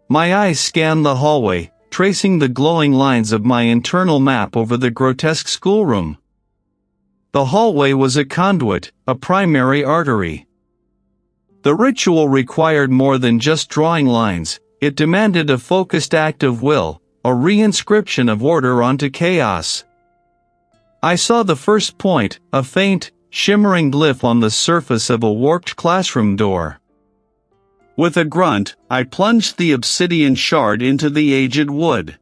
My eyes scanned the hallway, tracing the glowing lines of my internal map over the grotesque schoolroom. The hallway was a conduit, a primary artery. The ritual required more than just drawing lines, it demanded a focused act of will, a reinscription of order onto chaos. I saw the first point, a faint, shimmering glyph on the surface of a warped classroom door. With a grunt, I plunged the obsidian shard into the aged wood.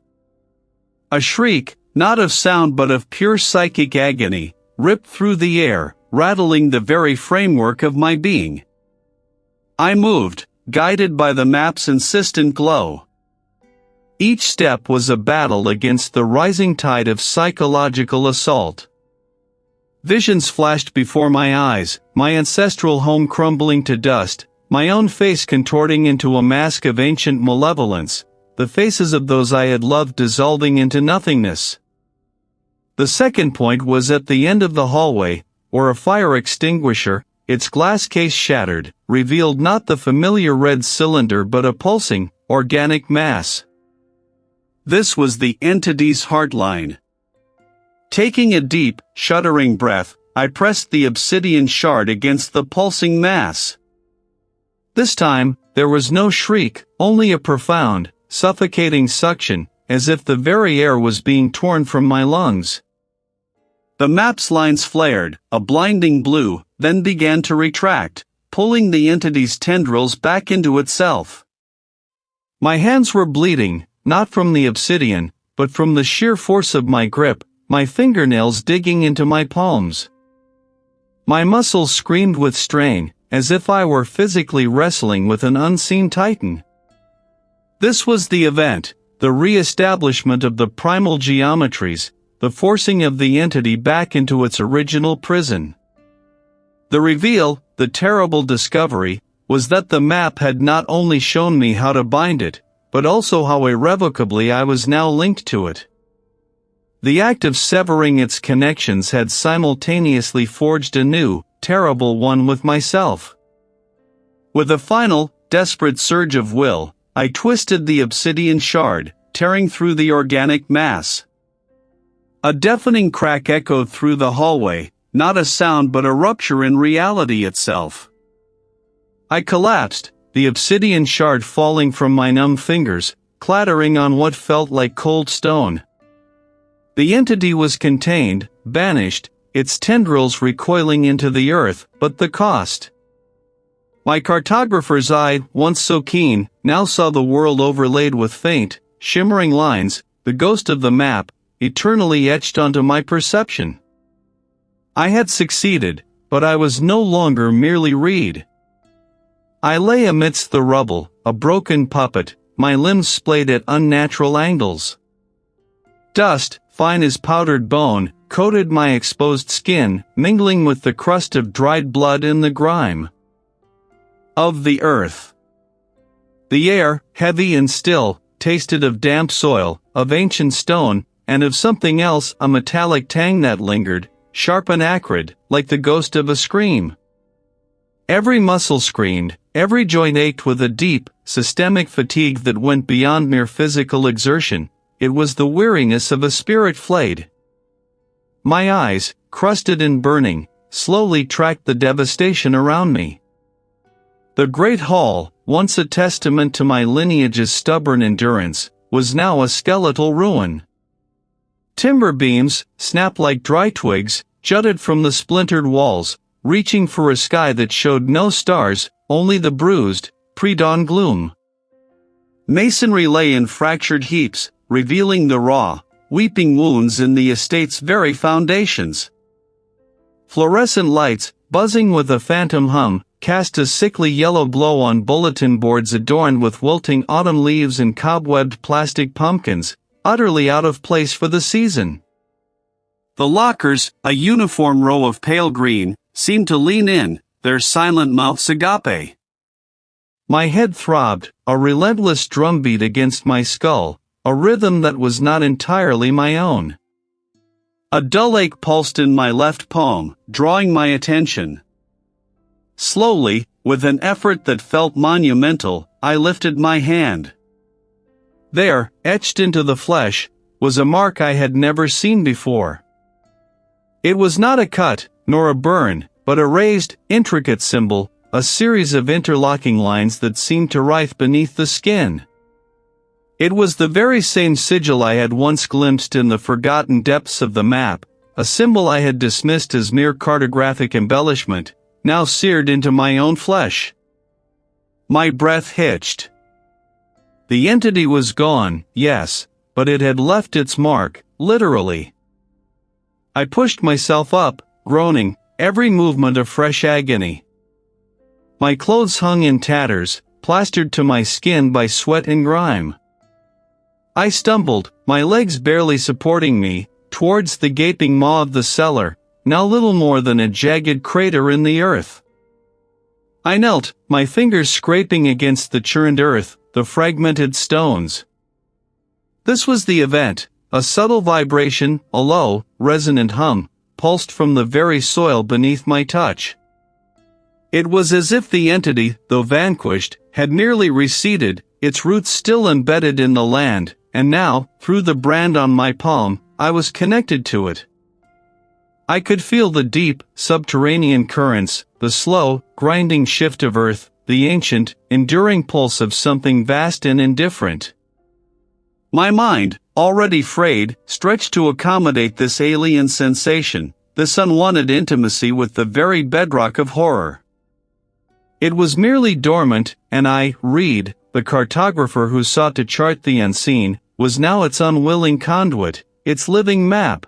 A shriek, not of sound but of pure psychic agony, ripped through the air, rattling the very framework of my being. I moved, guided by the map's insistent glow. Each step was a battle against the rising tide of psychological assault. Visions flashed before my eyes, my ancestral home crumbling to dust, my own face contorting into a mask of ancient malevolence, the faces of those I had loved dissolving into nothingness. The second point was at the end of the hallway, where a fire extinguisher, its glass case shattered, revealed not the familiar red cylinder but a pulsing, organic mass. This was the entity's heartline. Taking a deep, shuddering breath, I pressed the obsidian shard against the pulsing mass. This time, there was no shriek, only a profound, suffocating suction, as if the very air was being torn from my lungs. The map's lines flared, a blinding blue, then began to retract, pulling the entity's tendrils back into itself. My hands were bleeding, not from the obsidian, but from the sheer force of my grip, my fingernails digging into my palms. My muscles screamed with strain, as if I were physically wrestling with an unseen titan. This was the event, the re-establishment of the primal geometries, the forcing of the entity back into its original prison. The reveal, the terrible discovery, was that the map had not only shown me how to bind it, but also how irrevocably I was now linked to it. The act of severing its connections had simultaneously forged a new, terrible one with myself. With a final, desperate surge of will, I twisted the obsidian shard, tearing through the organic mass. A deafening crack echoed through the hallway, not a sound but a rupture in reality itself. I collapsed, the obsidian shard falling from my numb fingers, clattering on what felt like cold stone. The entity was contained, banished, its tendrils recoiling into the earth, but the cost. My cartographer's eye, once so keen, now saw the world overlaid with faint, shimmering lines, the ghost of the map, eternally etched onto my perception. I had succeeded, but I was no longer merely Reid. I lay amidst the rubble, a broken puppet, my limbs splayed at unnatural angles. Dust, fine as powdered bone, coated my exposed skin, mingling with the crust of dried blood in the grime of the earth. The air, heavy and still, tasted of damp soil, of ancient stone, and of something else, a metallic tang that lingered, sharp and acrid, like the ghost of a scream. Every muscle screamed, every joint ached with a deep, systemic fatigue that went beyond mere physical exertion. It was the weariness of a spirit flayed. My eyes, crusted and burning, slowly tracked the devastation around me. The great hall, once a testament to my lineage's stubborn endurance, was now a skeletal ruin. Timber beams, snapped like dry twigs, jutted from the splintered walls, reaching for a sky that showed no stars, only the bruised, pre-dawn gloom. Masonry lay in fractured heaps, revealing the raw, weeping wounds in the estate's very foundations. Fluorescent lights, buzzing with a phantom hum, cast a sickly yellow glow on bulletin boards adorned with wilting autumn leaves and cobwebbed plastic pumpkins, utterly out of place for the season. The lockers, a uniform row of pale green, seemed to lean in, their silent mouths agape. My head throbbed, a relentless drumbeat against my skull, a rhythm that was not entirely my own. A dull ache pulsed in my left palm, drawing my attention. Slowly, with an effort that felt monumental, I lifted my hand. There, etched into the flesh, was a mark I had never seen before. It was not a cut, nor a burn, but a raised, intricate symbol, a series of interlocking lines that seemed to writhe beneath the skin. It was the very same sigil I had once glimpsed in the forgotten depths of the map, a symbol I had dismissed as mere cartographic embellishment, now seared into my own flesh. My breath hitched. The entity was gone, yes, but it had left its mark, literally. I pushed myself up, groaning, every movement a fresh agony. My clothes hung in tatters, plastered to my skin by sweat and grime. I stumbled, my legs barely supporting me, towards the gaping maw of the cellar, now little more than a jagged crater in the earth. I knelt, my fingers scraping against the churned earth, the fragmented stones. This was the event, a subtle vibration, a low, resonant hum, pulsed from the very soil beneath my touch. It was as if the entity, though vanquished, had merely receded, its roots still embedded in the land, and now, through the brand on my palm, I was connected to it. I could feel the deep, subterranean currents, the slow, grinding shift of earth, the ancient, enduring pulse of something vast and indifferent. My mind, already frayed, stretched to accommodate this alien sensation, this unwanted intimacy with the very bedrock of horror. It was merely dormant, and I, Reid, the cartographer who sought to chart the unseen, was now its unwilling conduit, its living map.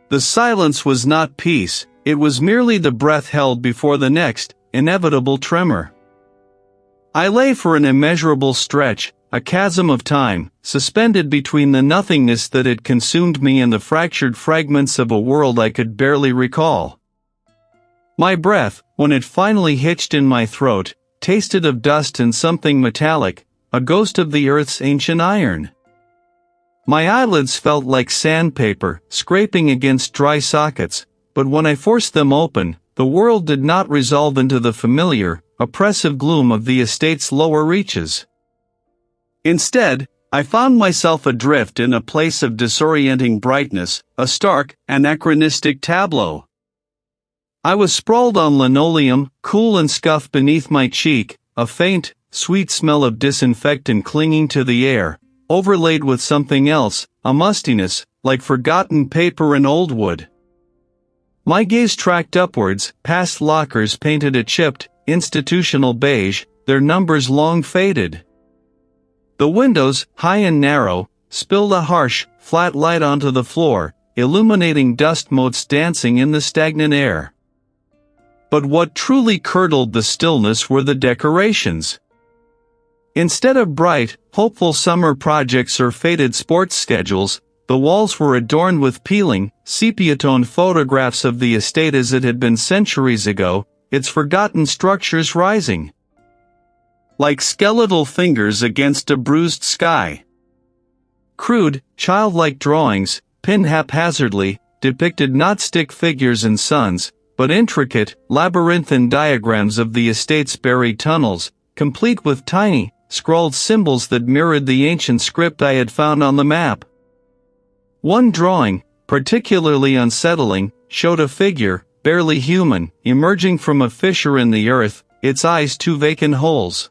The silence was not peace, it was merely the breath held before the next, inevitable tremor. I lay for an immeasurable stretch, a chasm of time, suspended between the nothingness that had consumed me and the fractured fragments of a world I could barely recall. My breath, when it finally hitched in my throat, tasted of dust and something metallic, a ghost of the earth's ancient iron. My eyelids felt like sandpaper, scraping against dry sockets, but when I forced them open, the world did not resolve into the familiar, oppressive gloom of the estate's lower reaches. Instead, I found myself adrift in a place of disorienting brightness, a stark, anachronistic tableau. I was sprawled on linoleum, cool and scuffed beneath my cheek, a faint, sweet smell of disinfectant clinging to the air, overlaid with something else, a mustiness, like forgotten paper and old wood. My gaze tracked upwards, past lockers painted a chipped, institutional beige, their numbers long faded. The windows, high and narrow, spilled a harsh, flat light onto the floor, illuminating dust motes dancing in the stagnant air. But what truly curdled the stillness were the decorations. Instead of bright, hopeful summer projects or faded sports schedules, the walls were adorned with peeling, sepia-toned photographs of the estate as it had been centuries ago, its forgotten structures rising like skeletal fingers against a bruised sky. Crude, childlike drawings, pinned haphazardly, depicted not stick figures and suns, but intricate, labyrinthine diagrams of the estate's buried tunnels, complete with tiny, scrawled symbols that mirrored the ancient script I had found on the map. One drawing, particularly unsettling, showed a figure, barely human, emerging from a fissure in the earth, its eyes two vacant holes.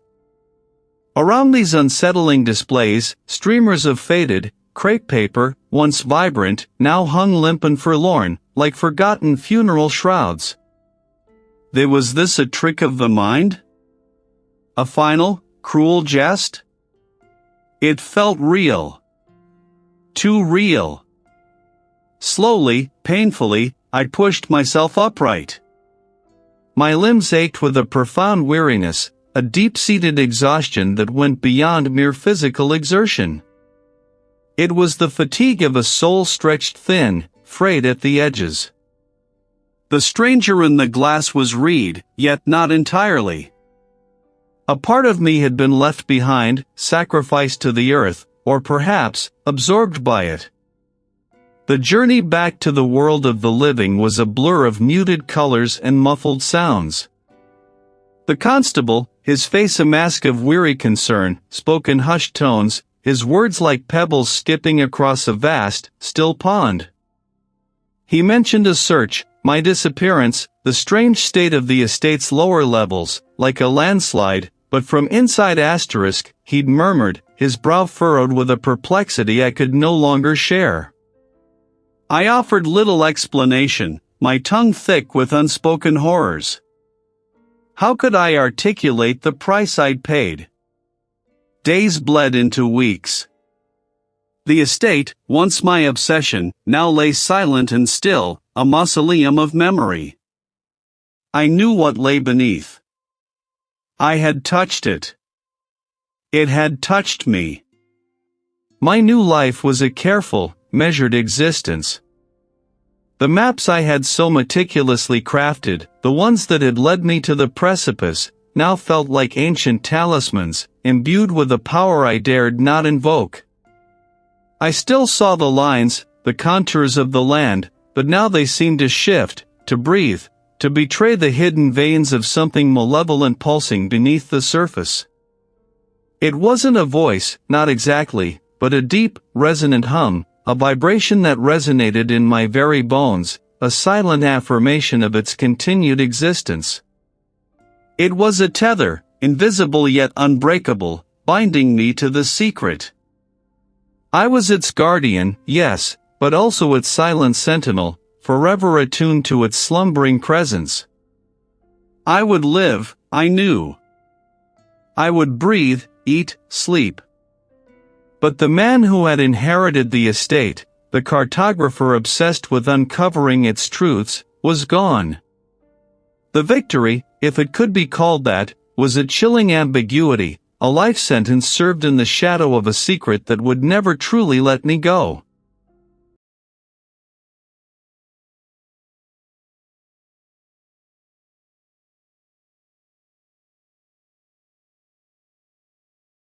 Around these unsettling displays, streamers of faded, crepe paper, once vibrant, now hung limp and forlorn, like forgotten funeral shrouds. Was this a trick of the mind? A final, cruel jest? It felt real. Too real. Slowly, painfully, I pushed myself upright. My limbs ached with a profound weariness, a deep-seated exhaustion that went beyond mere physical exertion. It was the fatigue of a soul stretched thin, frayed at the edges. The stranger in the glass was Reid, yet not entirely. A part of me had been left behind, sacrificed to the earth, or perhaps, absorbed by it. The journey back to the world of the living was a blur of muted colors and muffled sounds. The constable, his face a mask of weary concern, spoke in hushed tones, his words like pebbles skipping across a vast, still pond. He mentioned a search, my disappearance, the strange state of the estate's lower levels, like a landslide, but from inside asterisk, he'd murmured, his brow furrowed with a perplexity I could no longer share. I offered little explanation, my tongue thick with unspoken horrors. How could I articulate the price I'd paid? Days bled into weeks. The estate, once my obsession, now lay silent and still, a mausoleum of memory. I knew what lay beneath. I had touched it. It had touched me. My new life was a careful, measured existence. The maps I had so meticulously crafted, the ones that had led me to the precipice, now felt like ancient talismans, imbued with a power I dared not invoke. I still saw the lines, the contours of the land, but now they seemed to shift, to breathe, to betray the hidden veins of something malevolent pulsing beneath the surface. It wasn't a voice, not exactly, but a deep, resonant hum, a vibration that resonated in my very bones, a silent affirmation of its continued existence. It was a tether, invisible yet unbreakable, binding me to the secret. I was its guardian, yes, but also its silent sentinel, forever attuned to its slumbering presence. I would live, I knew. I would breathe, eat, sleep. But the man who had inherited the estate, the cartographer obsessed with uncovering its truths, was gone. The victory, if it could be called that, was a chilling ambiguity, a life sentence served in the shadow of a secret that would never truly let me go.